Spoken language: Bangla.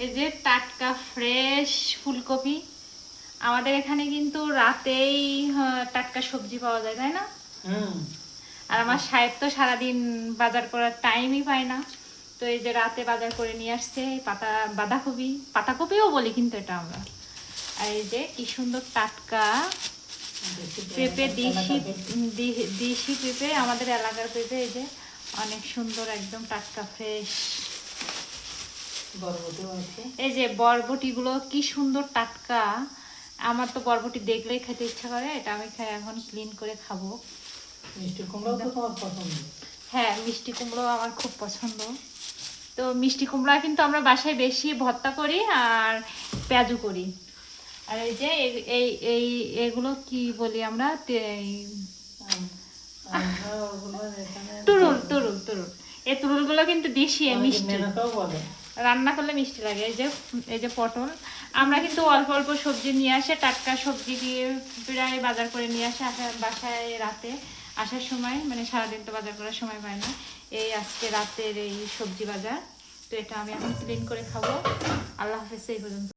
এই যে টাটকা ফ্রেশ ফুলকপি। আমাদের এখানে কিন্তু রাতেই টাটকা সবজি পাওয়া যায়, তাই না? আর আমার সাহেব তো সারাদিন বাজার করার টাইমই পায় না। তো এই যে রাতে বাজার করে নিয়ে আসছে বাঁধাকপি, পাতাকপিও বলি কিন্তু এটা আমরা। আর এই যে কি সুন্দর টাটকা পেঁপে, দেশি পেঁপে, আমাদের এলাকার পেঁপে। এই যে অনেক সুন্দর, একদম টাটকা ফ্রেশ। এই যে বরবটিগুলো কি সুন্দর টাটকা। আমার তো বরবটি দেখলেই খেতে ইচ্ছা করে। এটা আমি এখন ক্লিন করে খাবো। মিষ্টি কুমড়াও তো তোমার পছন্দ? হ্যাঁ, মিষ্টি কুমড়ো আমার খুব পছন্দ। তো মিষ্টি কুমড়া কিন্তু আমরা বাসায় বেশি ভর্তা করি আর পেঁয়াজু করি। আর এই যে এই এই এগুলো কি বলি আমরা, তুরুল তুরুল তুরুল। এই তুরুলগুলো কিন্তু দেশি মিষ্টি, রান্না করলে মিষ্টি লাগে। এই যে পটল, আমরা কিন্তু অল্প অল্প সবজি নিয়ে আসে, টাটকা সবজি দিয়ে প্রায় বাজার করে নিয়ে আসে বাসায় রাতে আসার সময়। মানে সারাদিন তো বাজার করার সময় পায় না। এই আজকে রাতের এই সবজি বাজার। তো এটা আমি এখন ক্লিন করে খাবো। আল্লাহ হাফেজ, এই পর্যন্ত।